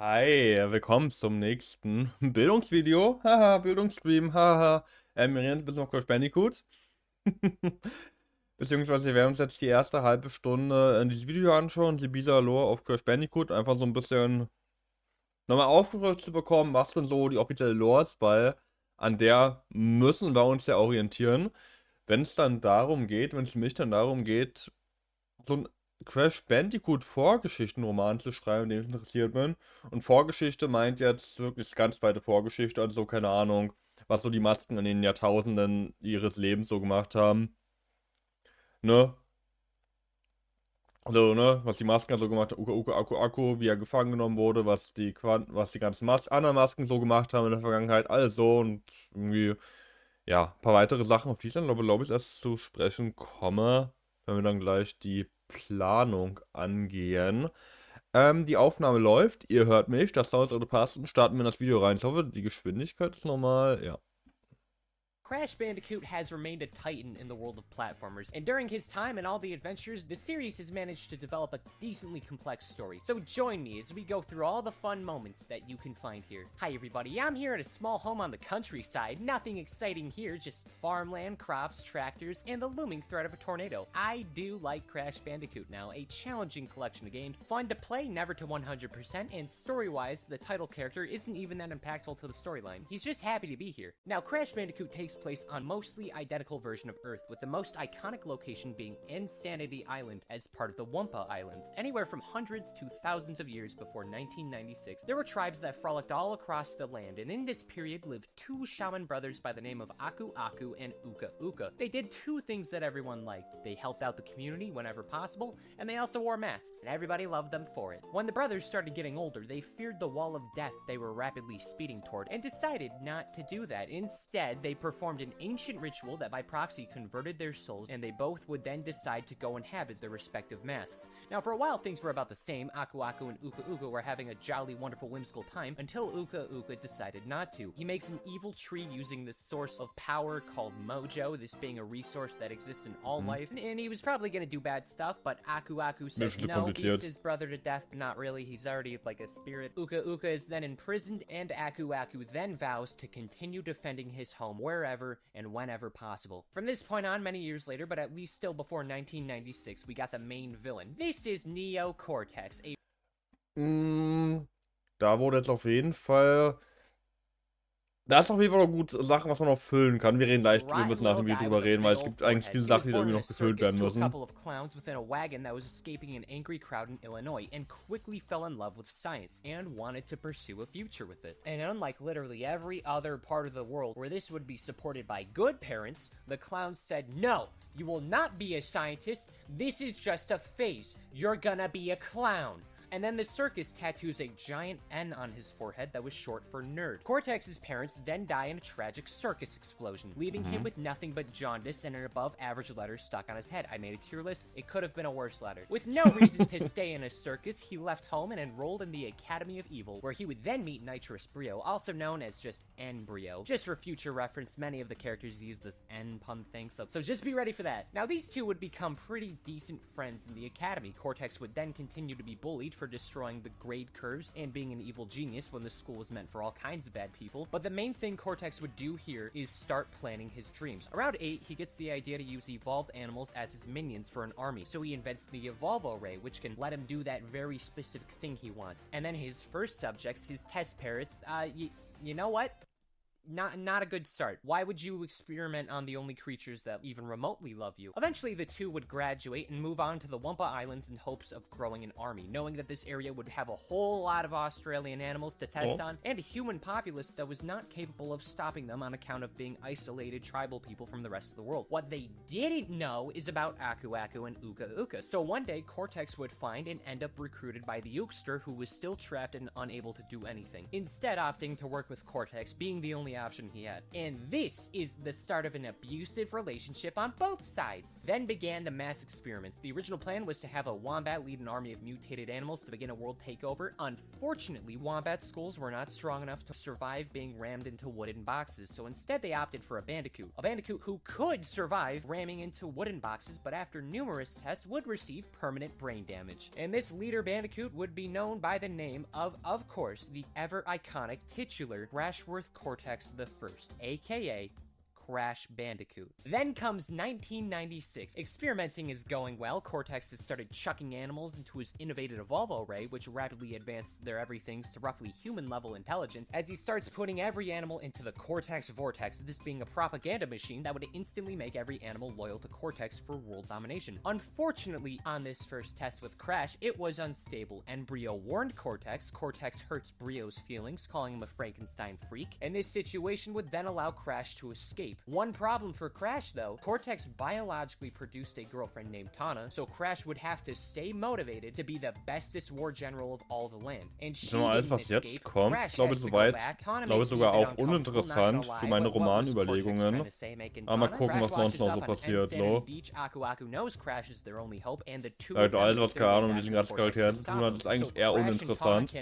Hi, willkommen zum nächsten Bildungsvideo. Haha, Bildungsstream, haha. Wir reden ein bisschen auf Crash Bandicoot. Beziehungsweise wir werden uns jetzt die erste halbe Stunde in dieses Video anschauen, die Bisa Lore auf Crash Bandicoot. Einfach so ein bisschen nochmal aufgerückt zu bekommen, was denn so die offizielle Lore ist, weil an der müssen wir uns ja orientieren. Wenn es dann darum geht, wenn es mich dann darum geht, so ein Crash Bandicoot Vorgeschichtenroman zu schreiben, in dem ich interessiert bin. Und Vorgeschichte meint jetzt wirklich ganz weite Vorgeschichte, also keine Ahnung, was so die Masken in den Jahrtausenden ihres Lebens so gemacht haben. Ne? Also, ne, was die Masken so gemacht haben, Uka Uka Akku Akku, wie er gefangen genommen wurde, was die ganzen anderen Masken so gemacht haben in der Vergangenheit, alles so und irgendwie, ja, ein paar weitere Sachen, auf die ich dann, glaube ich, erst zu sprechen komme, wenn wir dann gleich die Planung angehen. Die Aufnahme läuft, ihr hört mich, das Sounds sollte passen, starten wir in das Video rein. Ich hoffe, die Geschwindigkeit ist normal, ja. Crash Bandicoot has remained a titan in the world of platformers, and during his time and all the adventures, the series has managed to develop a decently complex story. So join me as we go through all the fun moments that you can find here. Hi everybody, I'm here at a small home on the countryside. Nothing exciting here, just farmland, crops, tractors, and the looming threat of a tornado. I do like Crash Bandicoot now, a challenging collection of games, fun to play, never to 100%, and story-wise, the title character isn't even that impactful to the storyline. He's just happy to be here. Now, Crash Bandicoot takes place on mostly identical version of Earth, with the most iconic location being Insanity Island as part of the Wumpa Islands. Anywhere from hundreds to thousands of years before 1996, there were tribes that frolicked all across the land, and in this period lived two shaman brothers by the name of Aku Aku and Uka Uka. They did two things that everyone liked. They helped out the community whenever possible, and they also wore masks, and everybody loved them for it. When the brothers started getting older, they feared the wall of death they were rapidly speeding toward, and decided not to do that. Instead, they performed an ancient ritual that by proxy converted their souls, and they both would then decide to go inhabit their respective masks. Now, for a while, things were about the same. Aku Aku and Uka Uka were having a jolly, wonderful, whimsical time, until Uka Uka decided not to. He makes an evil tree using this source of power called Mojo, this being a resource that exists in all life, and he was probably gonna do bad stuff, but Aku Aku says no, he's his brother to death, but not really, he's already like a spirit. Uka Uka is then imprisoned, and Aku Aku then vows to continue defending his home wherever and whenever possible. From this point on, many years later, but at least still before 1996, we got the main villain. This is Neo Cortex, a Da wurde jetzt auf jeden Fall. Da ist auf jeden Fall noch gut Sachen, was man noch füllen kann. Wir müssen nach dem Video drüber reden, weil es gibt eigentlich viele Sachen, die da irgendwie noch gefüllt werden müssen. A couple of clowns within a wagon that was escaping an angry crowd in Illinois and quickly fell in love with science and wanted to pursue a future with it. And unlike literally every other part of the world where this would be supported by good parents, the clowns said, "No, you will not be a scientist. This is just a phase. You're gonna be a clown." And then the circus tattoos a giant N on his forehead that was short for nerd. Cortex's parents then die in a tragic circus explosion, leaving him with nothing but jaundice and an above-average letter stuck on his head. I made a tier list. It could have been a worse letter. With no reason to stay in a circus, he left home and enrolled in the Academy of Evil, where he would then meet Nitrous Brio, also known as just N-Brio. Just for future reference, many of the characters use this N pun thing, so just be ready for that. Now, these two would become pretty decent friends in the Academy. Cortex would then continue to be bullied for destroying the grade curves and being an evil genius when the school was meant for all kinds of bad people. But the main thing Cortex would do here is start planning his dreams. Around 8, he gets the idea to use evolved animals as his minions for an army. So he invents the Evolvo Ray, which can let him do that very specific thing he wants. And then his first subjects, his test parrots, you know what? Not a good start. Why would you experiment on the only creatures that even remotely love you? Eventually, the two would graduate and move on to the Wumpa Islands in hopes of growing an army, knowing that this area would have a whole lot of Australian animals to test on, and a human populace that was not capable of stopping them on account of being isolated tribal people from the rest of the world. What they didn't know is about Aku Aku and Uka Uka. So one day, Cortex would find and end up recruited by the Ukester, who was still trapped and unable to do anything. Instead, opting to work with Cortex, being the only option he had. And this is the start of an abusive relationship on both sides. Then began the mass experiments. The original plan was to have a wombat lead an army of mutated animals to begin a world takeover. Unfortunately, wombat skulls were not strong enough to survive being rammed into wooden boxes, so instead they opted for a bandicoot. A bandicoot who could survive ramming into wooden boxes, but after numerous tests would receive permanent brain damage. And this leader bandicoot would be known by the name of course, the ever-iconic titular Rashworth Cortex I, aka Crash Bandicoot. Then comes 1996. Experimenting is going well. Cortex has started chucking animals into his innovative Evolvo Ray, which rapidly advanced their everythings to roughly human-level intelligence, as he starts putting every animal into the Cortex Vortex, this being a propaganda machine that would instantly make every animal loyal to Cortex for world domination. Unfortunately, on this first test with Crash, it was unstable, and Brio warned Cortex. Cortex hurts Brio's feelings, calling him a Frankenstein freak, and this situation would then allow Crash to escape. One problem for Crash, though, Cortex biologically produced a girlfriend named Tana, so Crash would have to stay motivated to be the bestest war general of all the land. And she alles, was jetzt kommt, ich glaube soweit, glaube sogar auch uninteressant für meine Romanüberlegungen. Aber mal gucken, was sonst noch so passiert, so. Alles, was keine Ahnung mit diesen ganzen Charakteren zu tun hat, ist eigentlich eher uninteressant.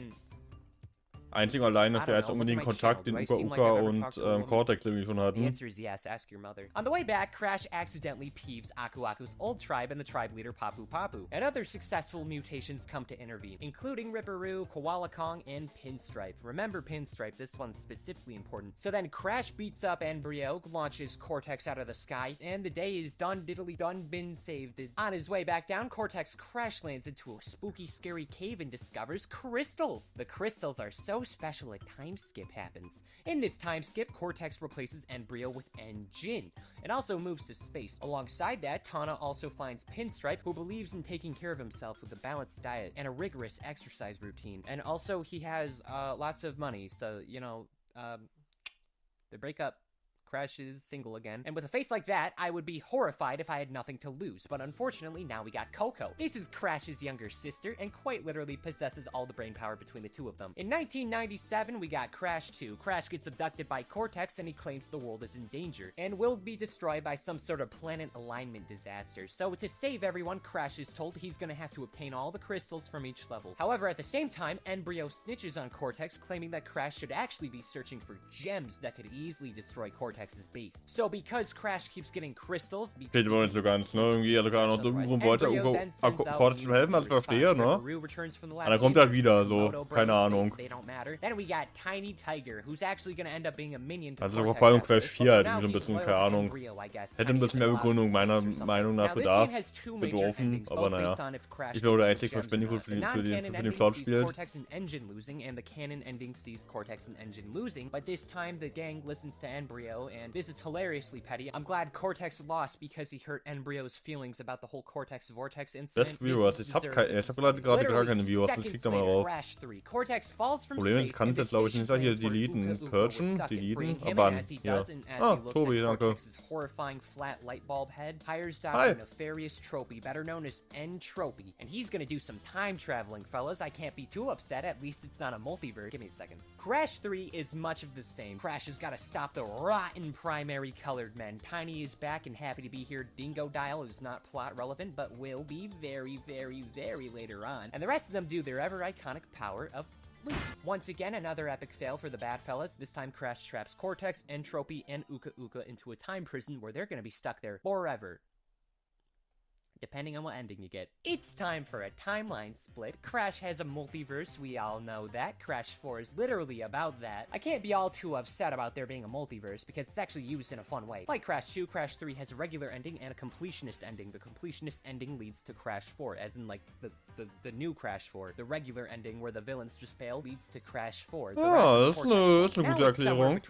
Einzig und allein, dass wir jetzt unbedingt Kontakt, den Uka und Cortex irgendwie schon hatten. The answer is yes, ask your mother. On the way back, Crash accidentally peeves Aku Aku's old tribe and the tribe leader Papu Papu. And other successful mutations come to intervene, including Ripperoo, Koala Kong, and Pinstripe. Remember Pinstripe, this one's specifically important. So then Crash beats up Embryo, launches Cortex out of the sky, and the day is done diddly done been saved. On his way back down, Cortex crash lands into a spooky, scary cave and discovers crystals. The crystals are so special a time skip happens. In this time skip, Cortex replaces Embryo with N-Jin, and also moves to space. Alongside that, Tana also finds Pinstripe, who believes in taking care of himself with a balanced diet and a rigorous exercise routine. And also, he has lots of money, so, you know, they break up. Crash is single again. And with a face like that, I would be horrified if I had nothing to lose. But unfortunately, now we got Coco. This is Crash's younger sister, and quite literally possesses all the brain power between the two of them. In 1997, we got Crash 2. Crash gets abducted by Cortex, and he claims the world is in danger, and will be destroyed by some sort of planet alignment disaster. So to save everyone, Crash is told he's gonna have to obtain all the crystals from each level. However, at the same time, Embryo snitches on Cortex, claiming that Crash should actually be searching for gems that could easily destroy Cortex's base. So because Crash keeps getting crystals, steht aber nicht so ganz, ne? Irgendwie, also gerade noch so wollte Cortex ihm helfen, als ich verstehe, ne? Und dann kommt er wieder, so, keine Ahnung. Then we got Tiny Tiger, who's actually gonna end up being a minion to also auch bei Crash 4 halt irgendwie so ein bisschen, keine Ahnung. Hätte ein bisschen mehr Begründung meiner Meinung nach Bedarf bedurfen, aber naja. Ich glaube, der einzige Verspendung für den Plot spielt. Cortex and Engine losing, and the canon ending sees Cortex and Engine losing, but this time the gang listens to Embryo, and this is hilariously petty. I'm glad Cortex lost because he hurt Embryo's feelings about the whole Cortex Vortex incident. Best Viewers, ich hab gerade gar keine Viewers, ich krieg da mal rauf. Problem ist, ich kann jetzt glaube ich nicht hier deleten, purgen, deleten, aber ja. Ah, Tobi, danke. Horrifying flat light bulb head hires Dr. Nefarious Tropy, better known as N-Tropy, and he's gonna do some time traveling, fellas. I can't be too upset, at least it's not a multiverse. Give me a second. Crash 3 is much of the same. Crash has gotta stop the rotten primary colored men. Tiny is back and happy to be here. Dingo Dial is not plot relevant, but will be very, very, very later on. And the rest of them do their ever iconic power of loops. Once again, another epic fail for the bad fellas. This time Crash traps Cortex, Entropy, and Uka Uka into a time prison where they're gonna be stuck there forever, depending on what ending you get. It's time for a timeline split. Crash has a multiverse, we all know that. Crash 4 is literally about that. I can't be all too upset about there being a multiverse, because it's actually used in a fun way. Like Crash 2, Crash 3 has a regular ending and a completionist ending. The completionist ending leads to Crash 4, as in like the new Crash 4. The regular ending, where the villains just fail, leads to Crash 4. Ja, das ist eine gute Erklärung.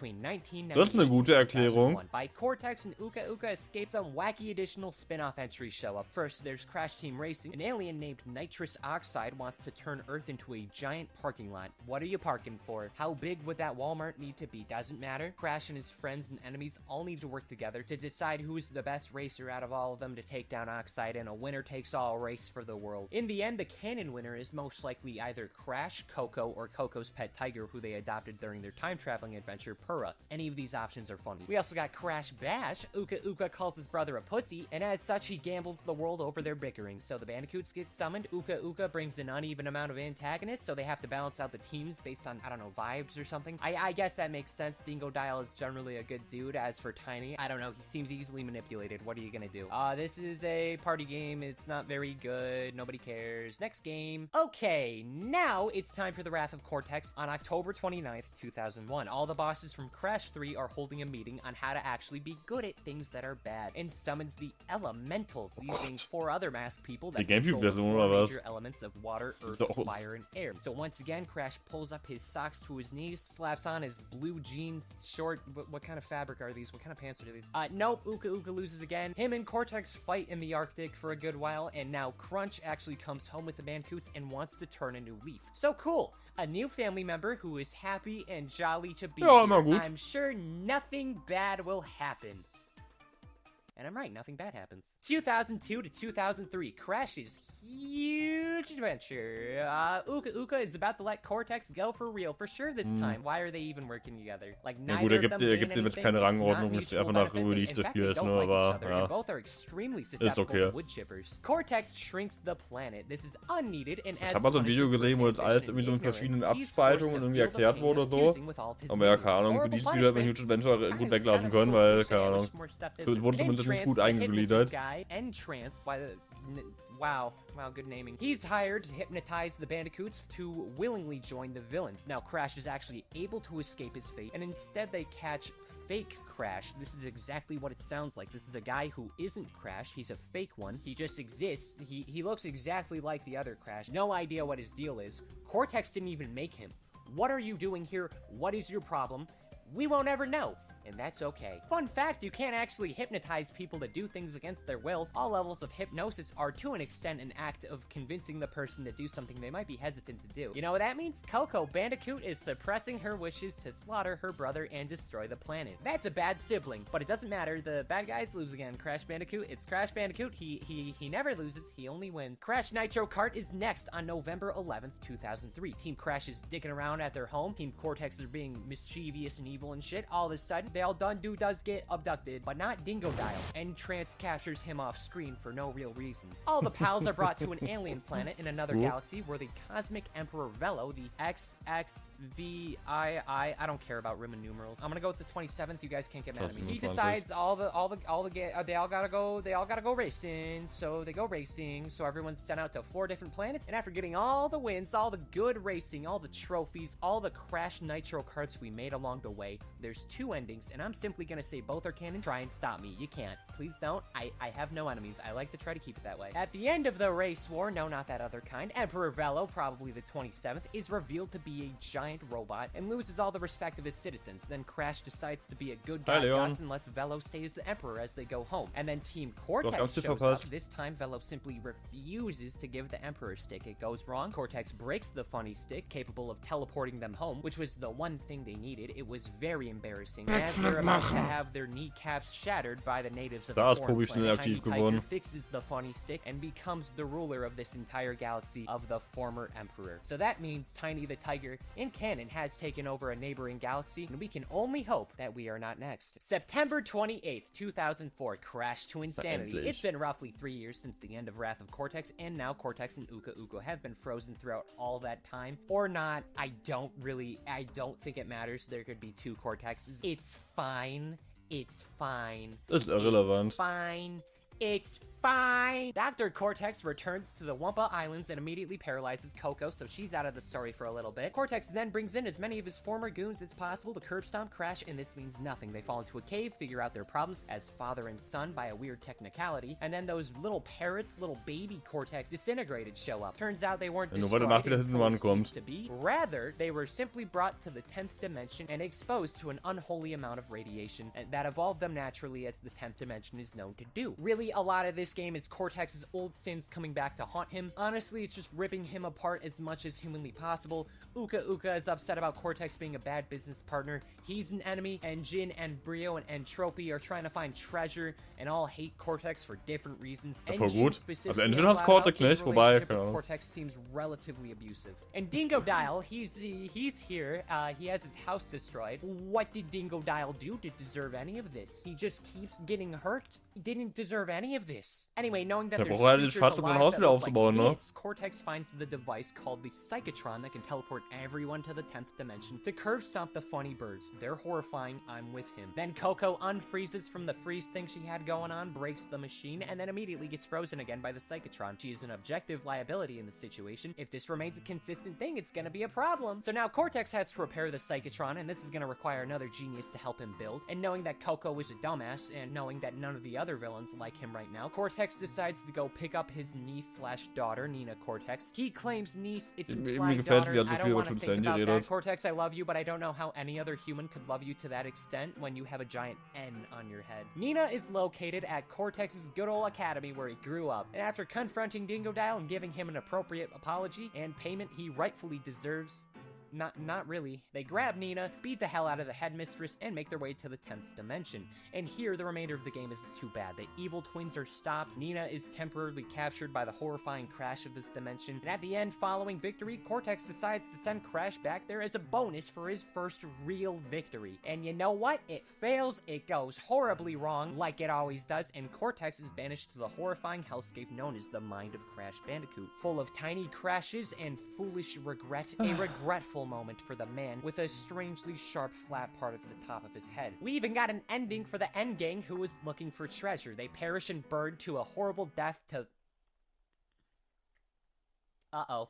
Das ist eine gute Erklärung. By Cortex and Uka Uka escape, some wacky additional spin-off entries show up. First, there's Crash Team Racing. An alien named Nitrous Oxide wants to turn Earth into a giant parking lot. What are you parking for? How big would that Walmart need to be? Doesn't matter. Crash and his friends and enemies all need to work together to decide who's the best racer out of all of them to take down Oxide in a winner-takes-all race for the world. In the end, the canon winner is most likely either Crash, Coco, or Coco's pet tiger who they adopted during their time-traveling adventure, Purra. Any of these options are funny. We also got Crash Bash. Uka Uka calls his brother a pussy, and as such, he gambles the world over their bickering. So the Bandicoots get summoned. Uka Uka brings an uneven amount of antagonists, so they have to balance out the teams based on, I don't know, vibes or something. I guess that makes sense. Dingo Dial is generally a good dude. As for Tiny, I don't know, he seems easily manipulated. What are you gonna do? This is a party game. It's not very good. Nobody cares. Next game. Okay, now it's time for the Wrath of Cortex on October 29th, 2001. All the bosses from Crash 3 are holding a meeting on how to actually be good at things that are bad, and summons the Elementals, these being 4 other masked people that control the 4 major elements of water, earth, fire, and air. So once again, Crash pulls up his socks to his knees, slaps on his blue jeans short. What kind of fabric are these? What kind of pants are these? Nope, Uka Uka loses again. Him and Cortex fight in the Arctic for a good while, and now Crunch actually comes home with the Bandicoots and wants to turn a new leaf. So cool! A new family member who is happy and jolly to be here. I'm sure nothing bad will happen. And I'm right, nothing bad happens. 2002 to 2003, Crash's huge adventure. Uka Uka is about to let Cortex go for real, for sure this time. Why are they even working together? Like, neither of them gibt ihm jetzt keine Rangordnung, ist einfach nach wie ich das Spiel ist, nur, aber, ja. Both are extremely susceptible to wood chippers. Cortex shrinks the planet. This is unneeded, and as ich habe mal so ein Video gesehen, wo das alles irgendwie so in verschiedenen Abspaltungen irgendwie erklärt wurde, so. Aber ja, keine Ahnung, für dieses Spiel hat man Huge Adventure gut weglassen können, weil, keine Ahnung, es wurde zumindest nicht gut eingegliedert. Wow, good naming. He's hired to hypnotize the Bandicoots to willingly join the villains. Now, Crash is actually able to escape his fate, and instead they catch fake Crash. This is exactly what it sounds like. This is a guy who isn't Crash. He's a fake one. He just exists. He looks exactly like the other Crash. No idea what his deal is. Cortex didn't even make him. What are you doing here? What is your problem? We won't ever know. And that's okay. Fun fact, you can't actually hypnotize people to do things against their will. All levels of hypnosis are to an extent an act of convincing the person to do something they might be hesitant to do. You know what that means? Coco Bandicoot is suppressing her wishes to slaughter her brother and destroy the planet. That's a bad sibling, but it doesn't matter. The bad guys lose again. Crash Bandicoot, it's Crash Bandicoot. He never loses, he only wins. Crash Nitro Kart is next on November 11th, 2003. Team Crash is dicking around at their home. Team Cortex are being mischievous and evil and shit. All of a sudden, they all does get abducted, but not Dingo Dial. Entrance captures him off screen for no real reason. All the pals are brought to an alien planet in another galaxy where the Cosmic Emperor Velo, the XXVII, I don't care about Roman numerals. I'm gonna go with the 27th. You guys can't get mad at me. He decides they all gotta go racing. So they go racing. So everyone's sent out to 4 different planets, and after getting all the wins, all the good racing, all the trophies, all the Crash Nitro carts we made along the way, there's 2 endings, and I'm simply gonna say both are canon. Try and stop me. You can't. Please don't. I have no enemies. I like to try to keep it that way. At the end of the race war, no, not that other kind, Emperor Velo, probably the 27th, is revealed to be a giant robot and loses all the respect of his citizens. Then Crash decides to be a good guy and lets Velo stay as the Emperor as they go home. And then Team Cortex shows up. This time, Velo simply refuses to give the Emperor stick. It goes wrong. Cortex breaks the funny stick, capable of teleporting them home, which was the one thing they needed. It was very embarrassing. As they're about to have their kneecaps shattered by the natives of the foreign planet, Tiny Tiger fixes the funny stick and becomes the ruler of this entire galaxy of the former Emperor. So that means Tiny the Tiger, in canon, has taken over a neighboring galaxy, and we can only hope that we are not next. September 28th, 2004, Crash to Insanity. It's been roughly 3 years since the end of Wrath of Cortex, and now Cortex and Uka Uka have been frozen throughout all that time. Or not, I don't think it matters. There could be 2 Cortexes. It's fine. It's fine. That's irrelevant. It's fine. It's fine. Dr. Cortex returns to the Wumpa Islands and immediately paralyzes Coco, so she's out of the story for a little bit. Cortex then brings in as many of his former goons as possible to curb stomp Crash, and this means nothing. They fall into a cave, figure out their problems as father and son by a weird technicality, and then those little parrots, little baby Cortex disintegrated show up. Turns out they weren't destroyed and ceased to be. Rather, they were simply brought to the 10th dimension and exposed to an unholy amount of radiation that evolved them naturally, as the 10th dimension is known to do. Really, a lot of this game is Cortex's old sins coming back to haunt him. Honestly, it's just ripping him apart as much as humanly possible. Uka is upset about Cortex being a bad business partner. He's an enemy, and Jin and Brio and Entropy are trying to find treasure and all hate Cortex for different reasons. Ja, voll gut. Also Engine hat's Cortex nicht, wobei, keine Ahnung. Cortex seems relatively abusive. And Dingo Dial, he's here. He has his house destroyed. What did Dingo Dial do to deserve any of this? He just keeps getting hurt. He didn't deserve any of this. Anyway, knowing that there's creatures alive that look like this, Cortex finds the device called the Psychotron that can teleport everyone to the 10th dimension to curb stomp the funny birds. They're horrifying, I'm with him. Then Coco unfreezes from the freeze thing she had going on, breaks the machine, and then immediately gets frozen again by the Psychotron. She is an objective liability in the situation. If this remains a consistent thing, it's gonna be a problem. So now Cortex has to repair the Psychotron, and this is gonna require another genius to help him build. And knowing that Coco is a dumbass, and knowing that none of the other villains like him right now, Cortex decides to go pick up his niece/daughter, Nina Cortex. He claims niece, it's implied daughter. I don't want to think about that. Cortex, I love you, but I don't know how any other human could love you to that extent when you have a giant N on your head. Nina is located at Cortex's good old academy where he grew up, and after confronting Dingo Dial and giving him an appropriate apology and payment he rightfully deserves, not really. They grab Nina, beat the hell out of the headmistress, and make their way to the 10th dimension. And here, the remainder of the game isn't too bad. The evil twins are stopped, Nina is temporarily captured by the horrifying Crash of this dimension, and at the end, following victory, Cortex decides to send Crash back there as a bonus for his first real victory. And you know what? It fails, it goes horribly wrong, like it always does, and Cortex is banished to the horrifying hellscape known as the Mind of Crash Bandicoot, full of tiny crashes and foolish regret, a regretful moment for the man with a strangely sharp flat part at the top of his head. We even got an ending for the End Gang who was looking for treasure. They perish and burn to a horrible death to...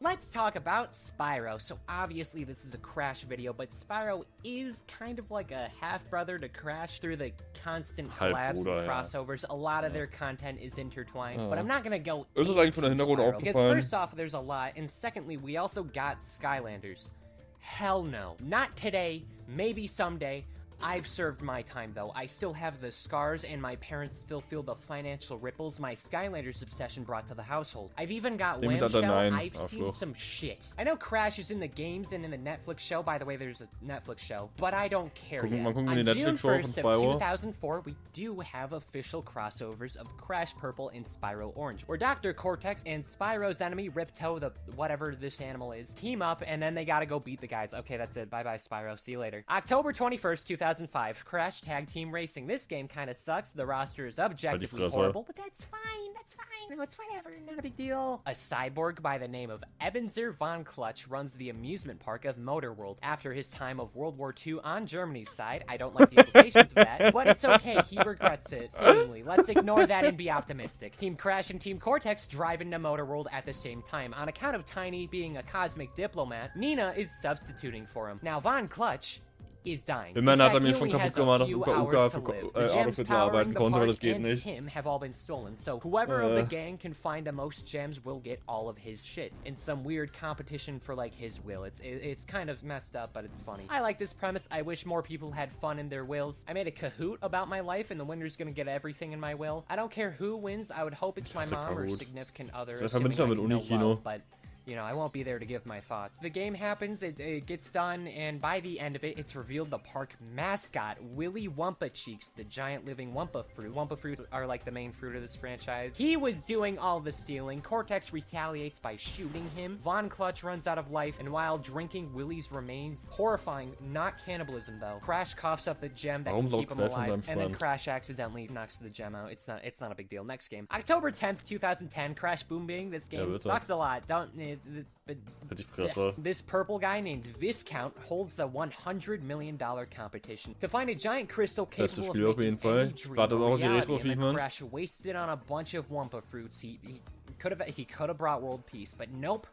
Let's talk about Spyro. So obviously this is a Crash video, but Spyro is kind of like a half-brother to Crash through the constant collabs and crossovers. A lot of their content is intertwined, but I'm not gonna go into Spyro, because first off, there's a lot, and secondly, we also got Skylanders. Hell no. Not today, maybe someday. I've served my time though. I still have the scars and my parents still feel the financial ripples my Skylanders obsession brought to the household. I've even got Whamshell. I've seen some shit. I know Crash is in the games and in the Netflix show. By the way, there's a Netflix show, but I don't care yet. On June 1st of 2004, we do have official crossovers of Crash Purple and Spyro Orange, where Dr. Cortex and Spyro's enemy, Ripto, the whatever this animal is, team up and then they gotta go beat the guys. Okay, that's it. Bye-bye, Spyro. See you later. October 21st, 2005, Crash Tag Team Racing. This game kind of sucks. The roster is objectively horrible, but that's fine. That's fine. No, it's whatever. Not a big deal. A cyborg by the name of Ebenezer von Clutch runs the amusement park of Motor World. After his time of World War II on Germany's side, I don't like the implications of that, but it's okay. He regrets it, seemingly. Let's ignore that and be optimistic. Team Crash and Team Cortex drive into Motor World at the same time. On account of Tiny being a cosmic diplomat, Nina is substituting for him. Now, Von Clutch is dying. Immerhin hat mir schon kaputt gemacht, dass Uka für Adolf arbeiten konnte, aber das geht nicht. Him have all been stolen, so whoever of the gang can find the most gems will get all of his shit. In some weird competition for like his will. It's kind of messed up, but it's funny. I like this premise. I wish more people had fun in their wills. I made a Kahoot about my life, and the winner's gonna get everything in my will. I don't care who wins. I would hope it's my mom or significant other. Assuming I know love, but you know, I won't be there to give my thoughts. The game happens, it gets done, and by the end of it, it's revealed the park mascot, Willy Wumpa Cheeks, the giant living Wumpa fruit. Wumpa fruits are like the main fruit of this franchise. He was doing all the stealing. Cortex retaliates by shooting him. Von Clutch runs out of life, and while drinking Willy's remains, horrifying, not cannibalism though, Crash coughs up the gem that can keep him alive, and then Crash accidentally knocks the gem out. It's not a big deal. Next game. October 10th, 2010, Crash Boom Bing. This game sucks a lot. This purple guy named Viscount holds a $100 million competition to find a giant crystal capable of making any dream a reality, and then Crash wastes it on a bunch of Wumpa fruits. He could have brought world peace, but nope.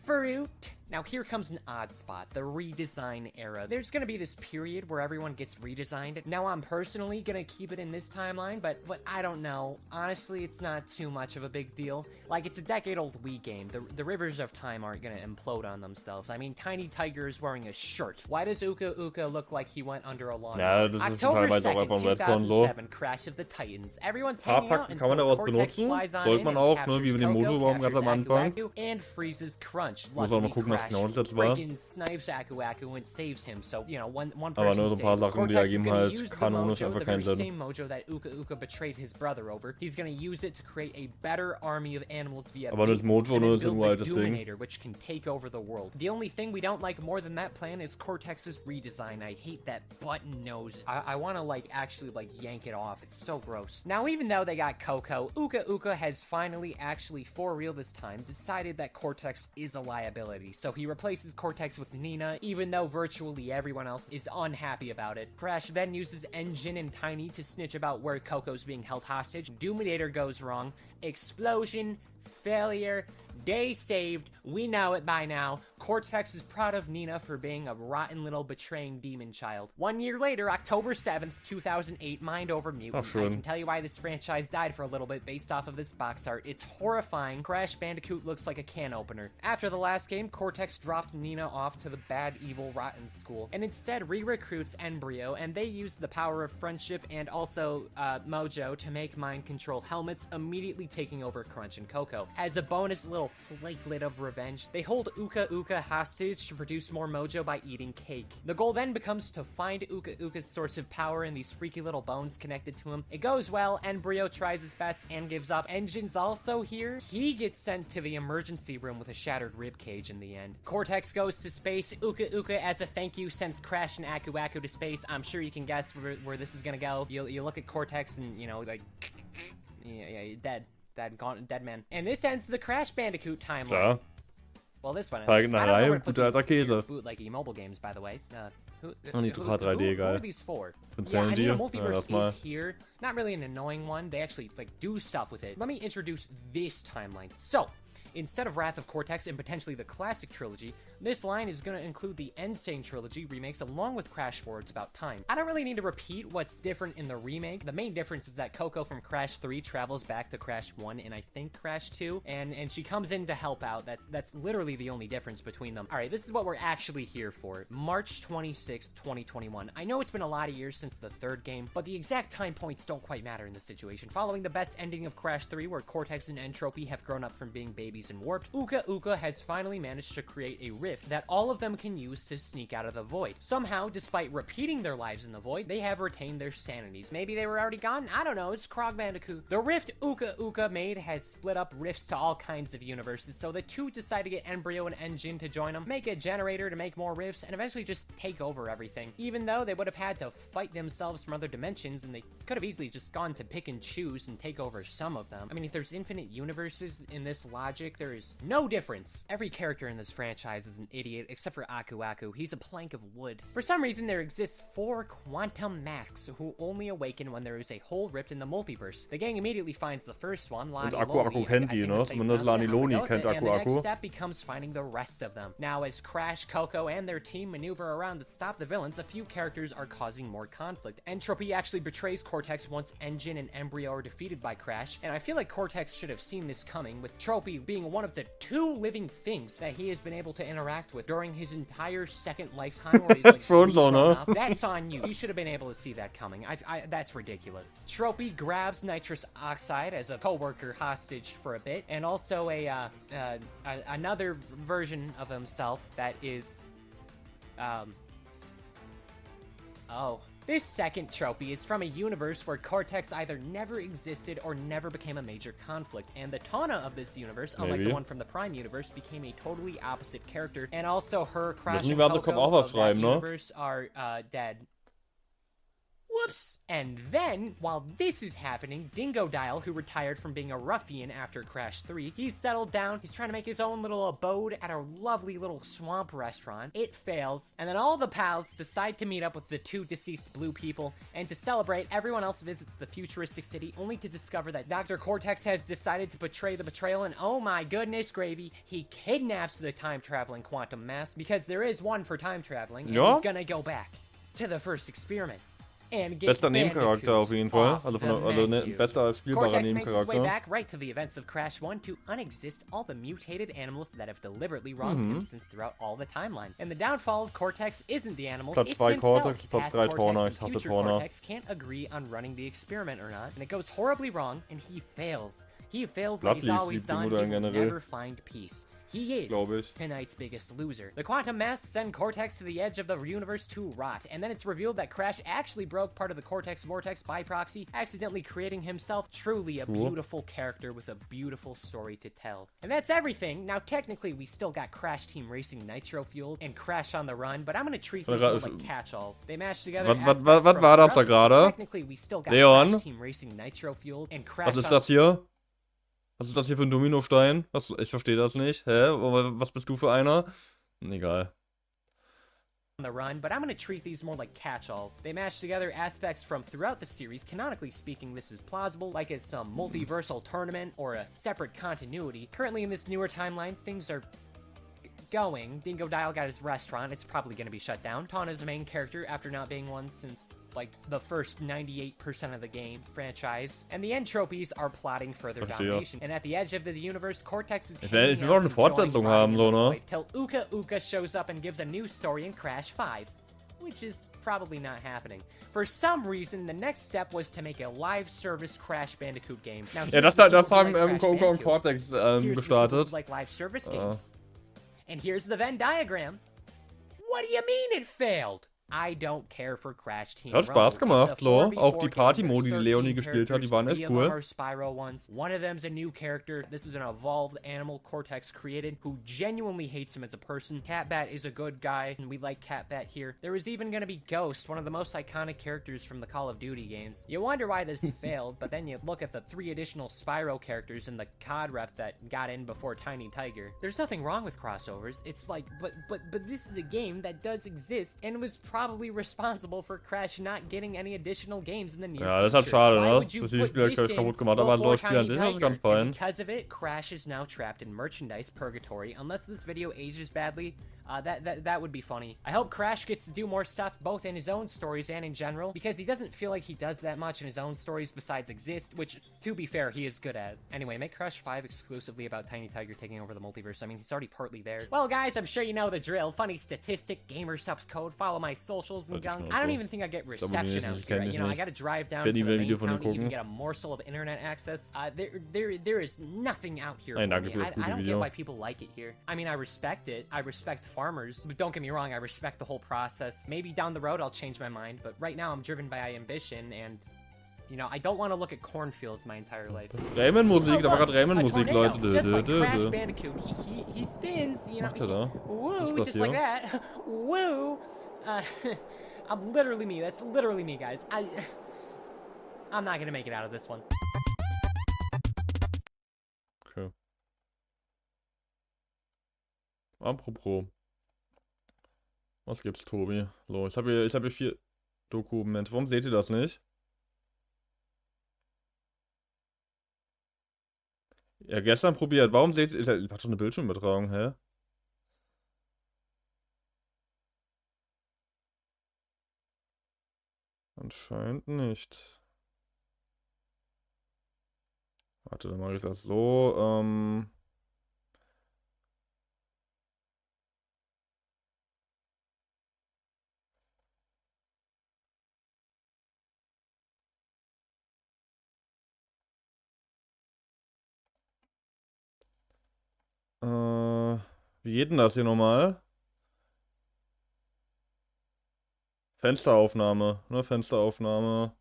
Fruit. Now here comes an odd spot, the redesign era. There's gonna be this period where everyone gets redesigned. Now I'm personally gonna keep it in this timeline, but I don't know. Honestly, it's not too much of a big deal. Like, it's a decade-old Wii game. The rivers of time aren't gonna implode on themselves. I mean, Tiny Tiger is wearing a shirt. Why does Uka Uka look like he went under a lawn? Ja, das ist teilweise auch einfach im Redcon so. Crash of the Titans. Everyone's hanging out Kann man daraus benutzen? Sollte man auch, ne, wie mit dem Motorbaum ganz am Anfang. And freezes Crunch. Muss auch mal gucken, was genau das jetzt war. Snipes Aku Aku and saves him. So, you know, one Aber nur so ein paar Sachen, die ergeben halt kanonisch einfach keinen Sinn. Same mojo that Uka Uka betrayed his brother over. He's gonna use it to create a better army of animals via Aber das Mojo, nur ist ein uraltes Ding. Which can take over the world. The only thing we don't like more than that plan is Cortex's redesign. I hate that button nose. I want to like actually like yank it off. It's so gross. Now, even though they got Coco, Uka Uka has finally actually for real this time decided that Cortex is a liability. So he replaces Cortex with Nina, even though virtually everyone else is unhappy about it. Crash then uses Engine and Tiny to snitch about where Coco's being held hostage. Doominator goes wrong. Explosion. Failure. Day saved. We know it by now. Cortex is proud of Nina for being a rotten little betraying demon child. 1 year later, October 7th, 2008, Mind Over Mutant. I can tell you why this franchise died for a little bit based off of this box art. It's horrifying. Crash Bandicoot looks like a can opener. After the last game, Cortex dropped Nina off to the bad, evil, rotten school, and instead re-recruits Embryo, and they use the power of friendship and also Mojo to make mind control helmets, immediately taking over Crunch and Coco. As a bonus little flakelet of revenge, they hold Uka Uka hostage to produce more mojo by eating cake. The goal then becomes to find Uka Uka's source of power in these freaky little bones connected to him. It goes well, Embryo tries his best and gives up. Engine's also here. He gets sent to the emergency room with a shattered ribcage in the end. Cortex goes to space. Uka Uka, as a thank you, sends Crash and Aku Aku to space. I'm sure you can guess where this is gonna go. You look at Cortex and, you know, like, yeah, you're dead. Dead man. And this ends the Crash Bandicoot timeline. Klar. Well, this one. Reihe, guter alter Käse. Bootleggy mobile games, by the way. Nicht 3D, who are these for? Yeah, I mean, the multiverse is here. Not really an annoying one. They actually like do stuff with it. Let me introduce this timeline. So, instead of Wrath of Cortex and potentially the classic trilogy, this line is going to include the Insane trilogy remakes along with Crash 4 It's About Time. I don't really need to repeat what's different in the remake. The main difference is that Coco from Crash 3 travels back to Crash 1 and I think Crash 2, and she comes in to help out. That's literally the only difference between them. Alright, this is what we're actually here for. March 26th, 2021. I know it's been a lot of years since the third game, but the exact time points don't quite matter in this situation. Following the best ending of Crash 3, where Cortex and Entropy have grown up from being babies and warped, Uka Uka has finally managed to create a rift that all of them can use to sneak out of the void. Somehow, despite repeating their lives in the void, they have retained their sanities. Maybe they were already gone? I don't know, it's Krog Bandicoot. The rift Uka Uka made has split up rifts to all kinds of universes, so the two decide to get Embryo and Engine to join them, make a generator to make more rifts, and eventually just take over everything. Even though they would have had to fight themselves from other dimensions, and they could have easily just gone to pick and choose and take over some of them. I mean, if there's infinite universes in this logic, there is no difference. Every character in this franchise is an idiot, except for Aku Aku. He's a plank of wood. For some reason, there exists 4 quantum masks who only awaken when there is a hole ripped in the multiverse. The gang immediately finds the first one, Lani Aku Aku kennt die, ne? Zumindest Lani Loni kennt Aku and the next Aku. step becomes finding the rest of them. Now, as Crash, Coco, and their team maneuver around to stop the villains, a few characters are causing more conflict. Entropy actually betrays Cortex once Engine and Embryo are defeated by Crash, and I feel like Cortex should have seen this coming, with Tropy being one of the 2 living things that he has been able to interact with during his entire second lifetime, where he's like grown up. That's on you. You should have been able to see that coming. That's ridiculous. Tropy grabs Nitrous Oxide as a co-worker hostage for a bit, and also another version of himself that is This second trophy is from a universe where Cortex either never existed or never became a major conflict, and the Tana of this universe, unlike the one from the Prime universe, became a totally opposite character, and also her, Crash and Coco of that universe are dead. Whoops! And then, while this is happening, Dingodile, who retired from being a ruffian after Crash 3, he's settled down, he's trying to make his own little abode at a lovely little swamp restaurant. It fails, and then all the pals decide to meet up with the 2 deceased blue people, and to celebrate, everyone else visits the futuristic city, only to discover that Dr. Cortex has decided to betray the betrayal, and oh my goodness gravy, he kidnaps the time-traveling quantum mass, because there is one for time traveling, and he's gonna go back to the first experiment. Bester Nebencharakter auf jeden Fall. Bester spielbarer Cortex makes his way Nebencharakter. back right to the events of Crash 1 to unexist all the mutated animals that have deliberately wronged him since throughout all the timeline. And the downfall of Cortex isn't the animals, Platz it's 2 himself. Cortex, Platz Past 3 Cortex Torna. and Ich hasse future Torna. Cortex can't agree on running the experiment or not, and it goes horribly wrong, and he fails. He fails like he's always done, he will never find peace. He is tonight's biggest loser. The quantum mass send Cortex to the edge of the universe to rot, and then it's revealed that Crash actually broke part of the Cortex vortex by proxy, accidentally creating himself truly a beautiful character with a beautiful story to tell. And that's everything. Now, technically, we still got Crash Team Racing Nitro Fueled and Crash on the Run, but I'm gonna treat these more like catch-alls. They mash together Was war das da gerade? Technically, we still got Leon? Crash Team Racing Nitro Fueled and Crash Was ist das hier? Was ist das hier für ein Dominostein? Ich verstehe das nicht. Hä? Was bist du für einer? Egal. On the run, but I'm going to treat these more like catch-alls. They mash together aspects from throughout the series. Canonically speaking, this is plausible, like it's some multiversal tournament or a separate continuity. Currently in this newer timeline, things are going. Dingodile got his restaurant. It's probably going to be shut down. Tawna's the main character after not being one since, like, the first 98% of the game franchise. And the entropies are plotting further domination. And at the edge of the universe, Cortex is hanging will doch eine Fortsetzung haben, so, ne? till Uka Uka shows up and gives a new story in Crash 5. Which is probably not happening. For some reason, the next step was to make a live service Crash Bandicoot game. Now, Ja, das haben Coco und Cortex gestartet. Like live service games. And here's the Venn diagram. What do you mean it failed? I don't care for Crash Team Hat Spaß gemacht, Rumble. so. Auch die Party-Modi, die Leonie gespielt hat, die waren echt cool. Are Spyro ones. One of them's a new character. This is an evolved animal Cortex created who genuinely hates him as a person. Catbat is a good guy, and we like Catbat here. There was even gonna be Ghost, one of the most iconic characters from the Call of Duty games. You wonder why this failed, but then you look at the 3 additional Spyro characters in the COD rep that got in before Tiny Tiger. There's nothing wrong with crossovers. It's like, but this is a game that does exist and was probably responsible for Crash not getting any additional games in the near future. Ja, das ist halt schade, Why ne? would you Das die put Spieler this gleich in kaputt gemacht, aber so before Spiel an Tiny sich ist ganz Tiger? fein. And because of it, Crash is now trapped in merchandise purgatory. Unless this video ages badly, that would be funny. I hope Crash gets to do more stuff both in his own stories and in general, because he doesn't feel like he does that much in his own stories besides exist, which, to be fair, he is good at. Anyway, make Crash 5 exclusively about Tiny Tiger taking over the multiverse. I mean, he's already partly there. Well, guys, I'm sure you know the drill. Funny statistic, gamer subs code, follow my socials and gunk. I don't even think I get reception out here. You know, I gotta drive down to the main county to even get a morsel of internet access. There is nothing out here for me. I don't get why people like it here. I mean, I respect it. I respect farmers, but don't get me wrong, I respect the whole process. Maybe down the road I'll change my mind, but right now I'm driven by ambition, and you know, I don't want to look at cornfields my entire life. Rayman-Musik, da war gerade Rayman-Musik, Leute. Just like Crash Bandicoot, he spins, you know, Macht er da? woo, just like that. Woo! I'm literally me, that's literally me, guys. I'm not gonna make it out of this one. Okay. Apropos. Was gibt's, Tobi? So, ich hab hier 4 Dokumente. Warum seht ihr das nicht? Ja, gestern probiert. Warum seht ihr... Ihr habt schon eine Bildschirmübertragung, hä? Anscheinend nicht. Warte, dann mache ich das so. Wie geht denn das hier nochmal? Fensteraufnahme, ne? Fensteraufnahme.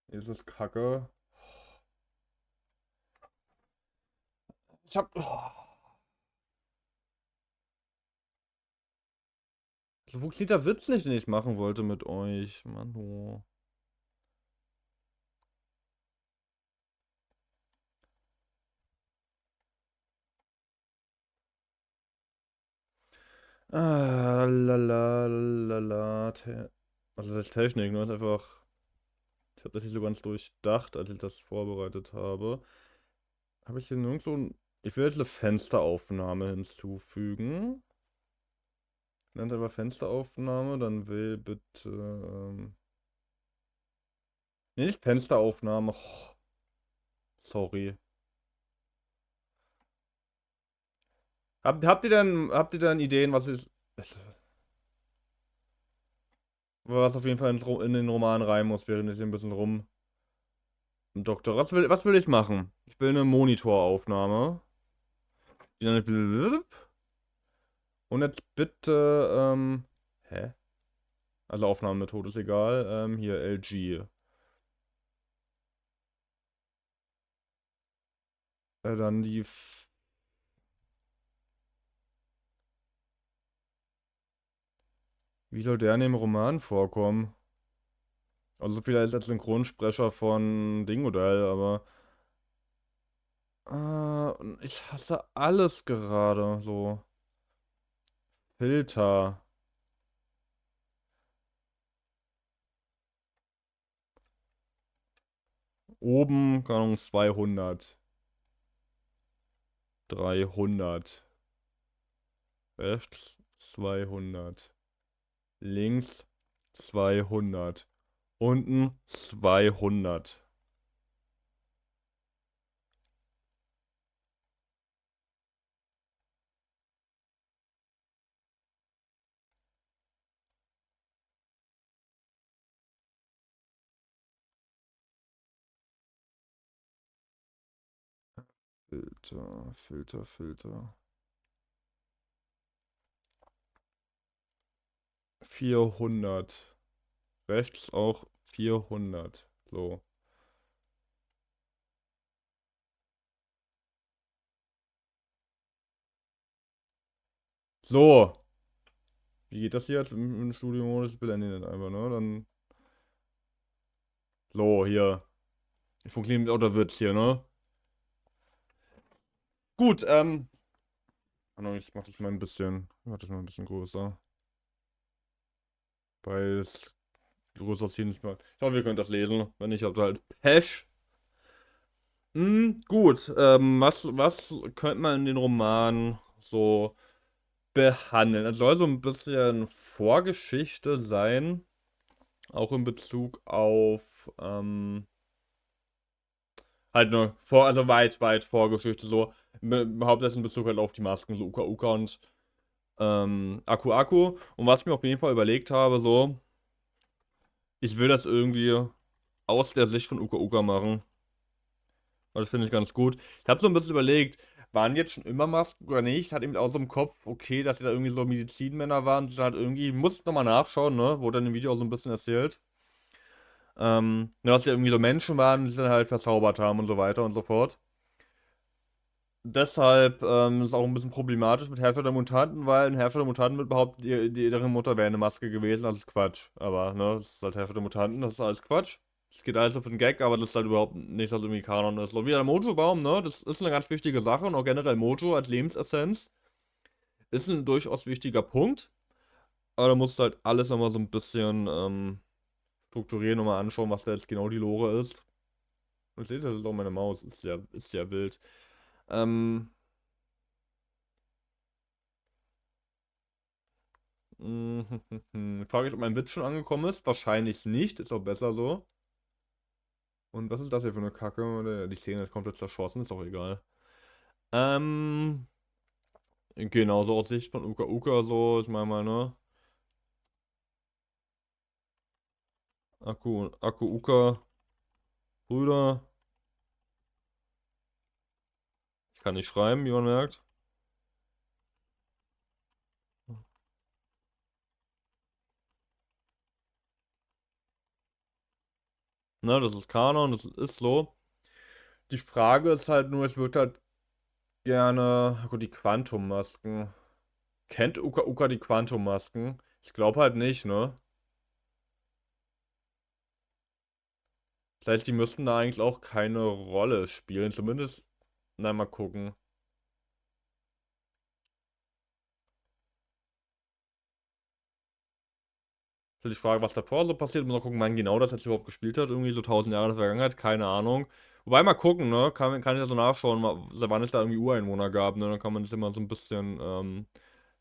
Hier ist es Kacke. Ich hab. Oh. So funktioniert der Witz nicht, den ich machen wollte mit euch. Mann, oh. Lala. Also das ist Technik, ne? Ist einfach. Ich habe das nicht so ganz durchdacht, als ich das vorbereitet habe. Habe ich hier nirgendwo. Ich will jetzt eine Fensteraufnahme hinzufügen. Nennt einfach Fensteraufnahme, dann will bitte. Nee, nicht Fensteraufnahme. Oh, sorry. Habt ihr denn Ideen, was auf jeden Fall in den Roman rein muss, während ich hier ein bisschen rum. Doktor, was will ich machen? Ich will eine Monitoraufnahme. Die dann. Und jetzt bitte, hä? Also Aufnahmemethode ist egal. Hier LG. Dann die. Wie soll der in dem Roman vorkommen? Also vielleicht als Synchronsprecher von Dingodile, aber. Ich hasse alles gerade. So. Filter. Oben, keine Ahnung, 200. 300. Rechts 200. Links 200. Unten 200. Filter. 400. Rechts auch 400. So. So. Wie geht das hier jetzt im Studio-Modus? Blende nicht einfach, ne? Dann. So, hier. Funktioniert mit Autowitz hier, ne? Gut, ich mach das mal ein bisschen. Ich mach das mal ein bisschen größer. Weil es größer ziehen nicht mehr. Ich hoffe, ihr könnt das lesen. Wenn nicht, habt ihr halt Pech. Gut, was könnte man in den Roman so behandeln? Es soll so ein bisschen Vorgeschichte sein, auch in Bezug auf, halt eine also weit Vorgeschichte, so, hauptsächlich in Bezug halt auf die Masken, so Uka Uka und, Aku Aku. Und was ich mir auf jeden Fall überlegt habe, so, ich will das irgendwie aus der Sicht von Uka Uka machen. Das finde ich ganz gut. Ich habe so ein bisschen überlegt, waren die jetzt schon immer Masken oder nicht? Hat eben auch so im Kopf, okay, dass sie da irgendwie so Medizinmänner waren. Das halt irgendwie, muss nochmal nachschauen, ne? Wurde dann im Video auch so ein bisschen erzählt. Dass sie irgendwie so Menschen waren, die sie dann halt verzaubert haben und so weiter und so fort. Deshalb ist es auch ein bisschen problematisch mit Herrscher der Mutanten, weil ein Herrscher der Mutanten wird behauptet, deren Mutter wäre eine Maske gewesen. Das ist Quatsch. Aber, ne, das ist halt Herrscher der Mutanten, das ist alles Quatsch. Es geht alles auf den Gag, aber das ist halt überhaupt nicht, was irgendwie Kanon ist. So wie der Mojo-Baum, ne, das ist eine ganz wichtige Sache und auch generell Mojo als Lebensessenz ist ein durchaus wichtiger Punkt. Aber da musst du halt alles nochmal so ein bisschen strukturieren, nochmal anschauen, was da jetzt genau die Lore ist. Und seht ihr, das ist auch meine Maus, ist ja wild. Ähm, Frage ich, ob mein Witz schon angekommen ist. Wahrscheinlich nicht, ist auch besser so. Und was ist das hier für eine Kacke? Die Szene ist komplett zerschossen, ist auch egal. Ähm, genauso aus Sicht von Uka Uka, so, ich meine mal, ne? Akku Uka, Brüder. Ich kann nicht schreiben, wie man merkt. Ne, das ist Kanon, das ist so. Die Frage ist halt nur, es wird halt gerne. Gut, die Quantummasken. Kennt Uka Uka die Quantummasken? Ich glaube halt nicht, ne? Vielleicht, die müssten da eigentlich auch keine Rolle spielen. Zumindest, na, mal gucken. Ist die Frage, was davor so passiert. Muss mal gucken, wann genau das jetzt überhaupt gespielt hat. Irgendwie so 1000 Jahre in der Vergangenheit, keine Ahnung. Wobei, mal gucken, ne? Kann ich ja so nachschauen, seit wann es da irgendwie Ureinwohner gab, ne? Dann kann man das immer so ein bisschen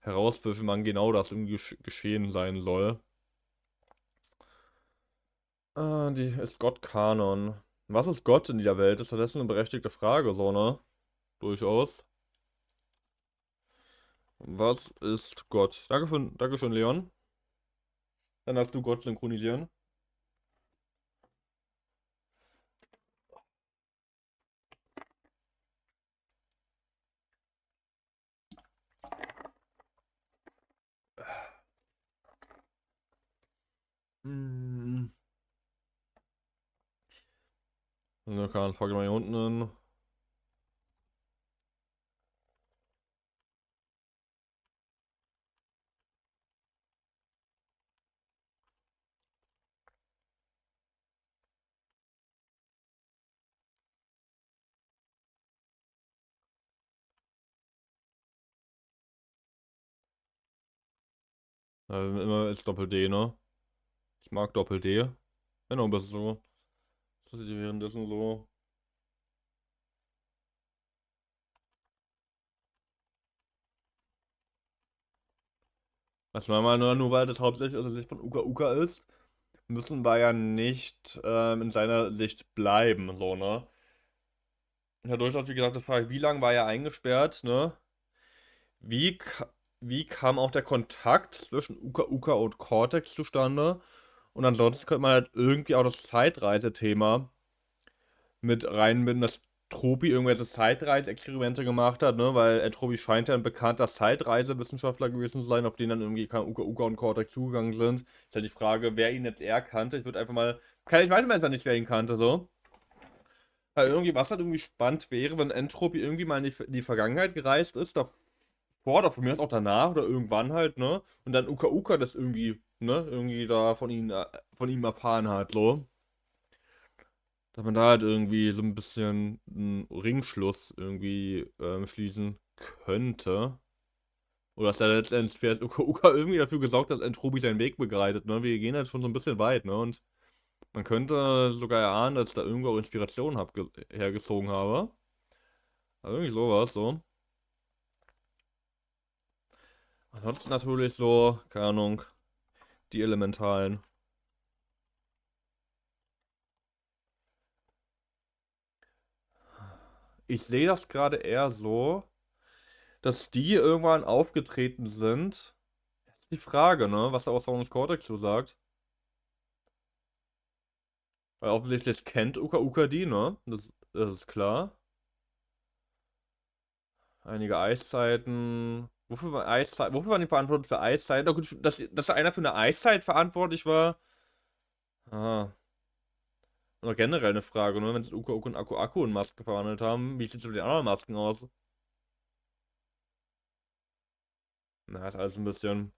herausfischen, wann genau das irgendwie geschehen sein soll. Die ist Gott Kanon. Was ist Gott in dieser Welt? Ist das eine berechtigte Frage, so, ne? Durchaus. Was ist Gott? Dankeschön, Leon. Dann darfst du Gott synchronisieren. Hm. Ne, kann, pack ich mal hier unten hin. Immer ist Doppel-D, ne? Ich mag Doppel-D. Genau, das ist so. Das ist währenddessen so. Also mal nur weil das hauptsächlich aus der Sicht von Uka Uka ist, müssen wir ja nicht in seiner Sicht bleiben, so, ne? Ja, durchaus, wie gesagt, die Frage, wie lange war er eingesperrt, ne? Wie, ka- wie kam auch der Kontakt zwischen Uka Uka und Cortex zustande? Und ansonsten könnte man halt irgendwie auch das Zeitreisethema mit reinbinden, dass Tropi irgendwelche Zeitreiseexperimente gemacht hat, ne? Weil Tropi scheint ja ein bekannter Zeitreisewissenschaftler gewesen zu sein, auf den dann irgendwie Uka Uka und Cortex zugegangen sind. Ist halt die Frage, wer ihn jetzt eher kannte. Ich würde einfach mal. Ich weiß mal nicht, wer ihn kannte, so. Weil irgendwie, was halt irgendwie spannend wäre, wenn Entropy irgendwie mal in die Vergangenheit gereist ist, davor oder von mir aus auch danach oder irgendwann halt, ne? Und dann Uka Uka das irgendwie, ne? Irgendwie da von ihm erfahren hat, so. Dass man da halt irgendwie so ein bisschen einen Ringschluss irgendwie schließen könnte. Oder dass da letztendlich vielleicht Uka Uka irgendwie dafür gesorgt hat, dass Entropy seinen Weg begleitet, ne? Wir gehen halt schon so ein bisschen weit, ne? Und man könnte sogar erahnen, dass ich da irgendwo auch Inspiration hergezogen habe. Aber irgendwie sowas, so. Ansonsten natürlich so, keine Ahnung, die Elementalen. Ich sehe das gerade eher so, dass die irgendwann aufgetreten sind. Das ist die Frage, ne? Was da auch Sound Cortex so sagt. Weil offensichtlich kennt Uka Uka die, ne? Das ist klar. Einige Eiszeiten. Wofür waren die verantwortlich für Eiszeiten? Na gut, dass da einer für eine Eiszeit verantwortlich war. Ah. Oder generell eine Frage, ne? Wenn es Uka Uka und Akku Akku in Masken verwandelt haben, wie sieht es mit den anderen Masken aus? Na, ist alles ein bisschen.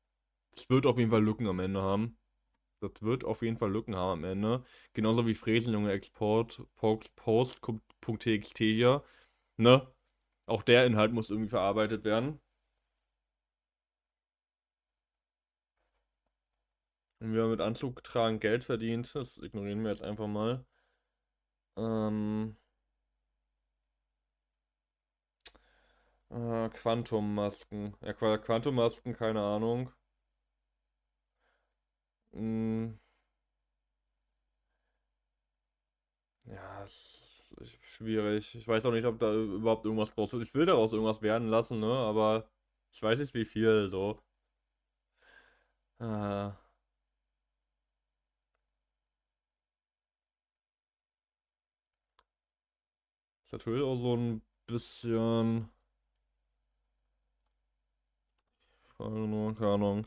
Es wird auf jeden Fall Lücken am Ende haben. Das wird auf jeden Fall Lücken haben am Ende. Genauso wie Fräsenjunge Export Post.txt hier. Ne? Auch der Inhalt muss irgendwie verarbeitet werden. Und wir haben mit Anzug tragen Geld verdient. Das ignorieren wir jetzt einfach mal. Ähm, Quantummasken. Ja, Quantummasken, keine Ahnung. Hm, ja, ist schwierig. Ich weiß auch nicht, ob da überhaupt irgendwas draus wird. Ich will daraus irgendwas werden lassen, ne? Aber ich weiß nicht, wie viel so. Äh, Ist natürlich auch so ein bisschen. Keine Ahnung.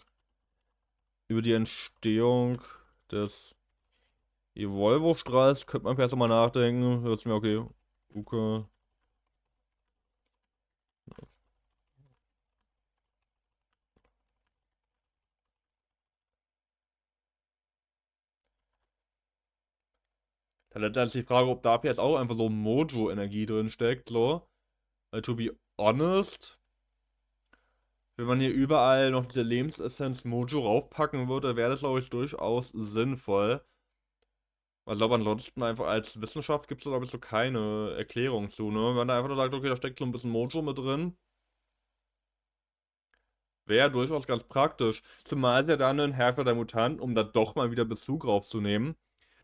Über die Entstehung des Evolvo-Strahls könnte man erst mal nachdenken. Hört mir okay. Uke. Da ist die Frage, ob da jetzt auch einfach so Mojo-Energie drin steckt, so. Weil, to be honest, wenn man hier überall noch diese Lebensessenz Mojo raufpacken würde, wäre das, glaube ich, durchaus sinnvoll. Also, ich glaube, ansonsten einfach als Wissenschaft gibt es da, glaube ich, so keine Erklärung zu, ne? Wenn man da einfach nur sagt, okay, da steckt so ein bisschen Mojo mit drin, wäre durchaus ganz praktisch. Zumal ja dann ein Herrscher der Mutanten, um da doch mal wieder Bezug draufzunehmen,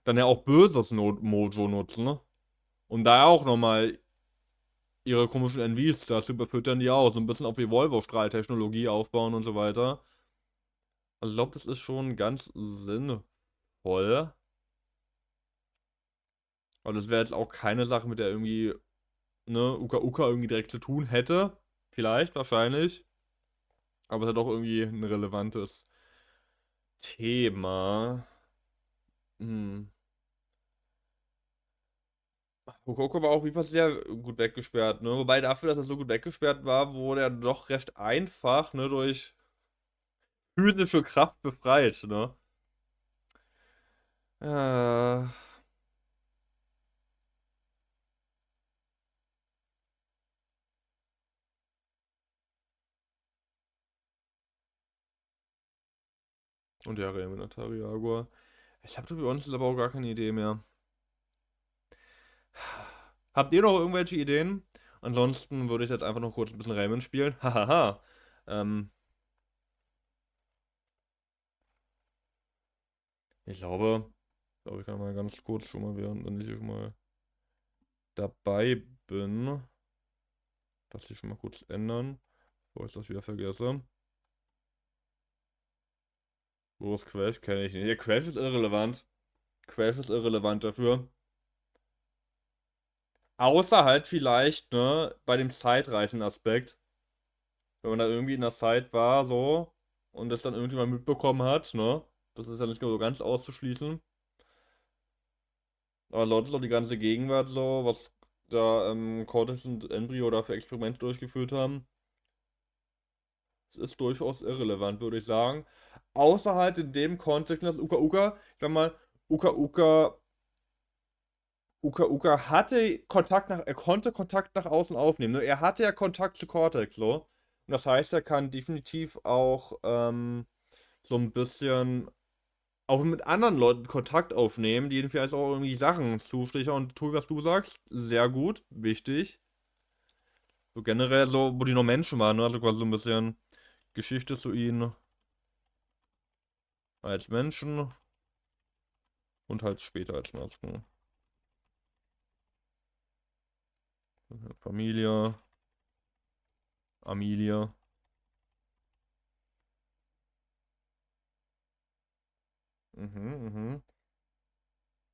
dann ja auch böses Mojo nutzen, ne? Und da auch nochmal ihre komischen NVs, das überfüttern die auch, so ein bisschen auf Evolvo-Strahltechnologie aufbauen und so weiter. Also ich glaube, das ist schon ganz sinnvoll. Aber das wäre jetzt auch keine Sache, mit der irgendwie, ne, Uka Uka irgendwie direkt zu tun hätte. Vielleicht, wahrscheinlich. Aber es hat doch irgendwie ein relevantes Thema. Hm. Hokoko war auch wie fast sehr gut weggesperrt, ne? Wobei dafür, dass er so gut weggesperrt war, wurde er doch recht einfach, ne, durch physische Kraft befreit, ne? Äh, und ja, Reminatari Jaguar. Ich habe bei uns aber auch gar keine Idee mehr. Habt ihr noch irgendwelche Ideen? Ansonsten würde ich jetzt einfach noch kurz ein bisschen Rayman spielen. Hahaha. ähm, ich glaube, ich kann mal ganz kurz schon mal, während ich hier schon mal dabei bin, das hier schon mal kurz ändern, bevor ich das wieder vergesse. Wo ist Crash? Kenne ich nicht. Ja, Crash ist irrelevant. Crash ist irrelevant dafür. Außer halt vielleicht, ne, bei dem Zeitreisen-Aspekt. Wenn man da irgendwie in der Zeit war, so, und das dann irgendjemand mitbekommen hat, ne? Das ist ja nicht so ganz auszuschließen. Aber sonst noch die ganze Gegenwart so, was da Cortex und Embryo da für Experimente durchgeführt haben. Das ist durchaus irrelevant, würde ich sagen. Außer halt in dem Kontext, dass Uka Uka, ich sag mal, Uka Uka, Uka Uka hatte Kontakt er konnte Kontakt nach außen aufnehmen. Ne? Er hatte ja Kontakt zu Cortex, so. Und das heißt, er kann definitiv auch so ein bisschen auch mit anderen Leuten Kontakt aufnehmen, die ihnen vielleicht auch irgendwie Sachen zustichern und tun, was du sagst. Sehr gut, wichtig. So generell so, wo die noch Menschen waren, ne? Also quasi so ein bisschen Geschichte zu ihnen als Menschen und halt später als Masken. Familie, Amelie. Mhm.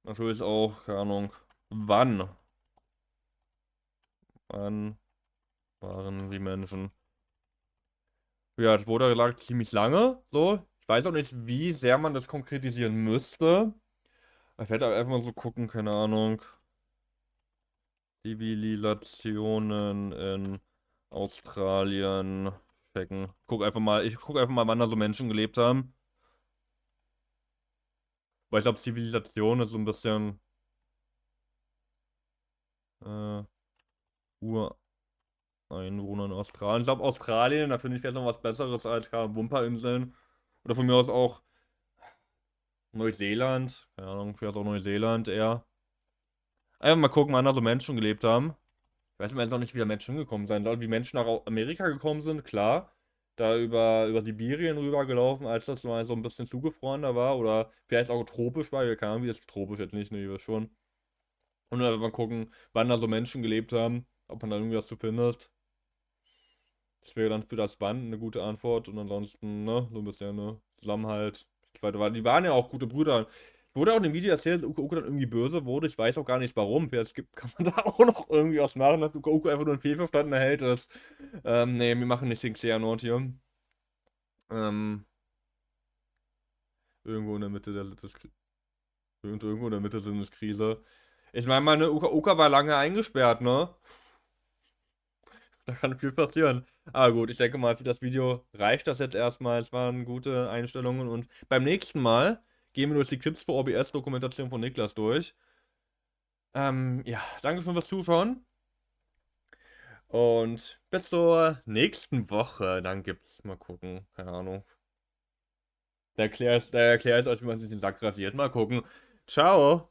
Natürlich auch, keine Ahnung, wann waren die Menschen? Ja, das wurde gesagt, ziemlich lange, so. Ich weiß auch nicht, wie sehr man das konkretisieren müsste. Ich werde einfach mal so gucken, keine Ahnung. Zivilisationen in Australien checken. Ich guck einfach mal, wann da so Menschen gelebt haben. Weil ich glaube, Zivilisation ist so ein bisschen äh, Ureinwohner in Australien. Ich glaube, Australien, da finde ich vielleicht noch was Besseres als keine Wumper-Inseln. Oder von mir aus auch Neuseeland. Keine Ahnung, vielleicht auch Neuseeland eher. Einfach mal gucken, wann da so Menschen gelebt haben. Ich weiß mir jetzt noch nicht, wie da Menschen hingekommen sind. Wie Menschen nach Amerika gekommen sind, klar. Da über Sibirien rübergelaufen, als das mal so ein bisschen zugefrorener war. Oder vielleicht auch tropisch war. Keine Ahnung, wie das tropisch jetzt nicht, ne, ihr wisst schon. Und dann einfach mal gucken, wann da so Menschen gelebt haben. Ob man da irgendwie was zu findet. Das wäre dann für das Band eine gute Antwort. Und ansonsten, ne, so ein bisschen, ne, Zusammenhalt. Die waren ja auch gute Brüder. Wurde auch in dem Video erzählt, dass Uka Uka dann irgendwie böse wurde. Ich weiß auch gar nicht warum. Vielleicht kann man da auch noch irgendwie was machen, dass Uka Uka einfach nur ein Fehlverstanden erhält ist. Nee, wir machen nicht den Xehanort hier. Ähm, irgendwo in der Mitte irgendwo in der Mitte sind es Krise. Ich meine, Uka Uka war lange eingesperrt, ne? Da kann viel passieren. Aber gut, ich denke mal, für das Video reicht das jetzt erstmal. Es waren gute Einstellungen und beim nächsten Mal gehen wir durch die Clips für OBS-Dokumentation von Niklas durch. Ja, danke schon fürs Zuschauen. Und bis zur nächsten Woche. Dann gibt's, mal gucken, keine Ahnung. Da erkläre ich euch, wie man sich den Sack rasiert. Mal gucken. Ciao.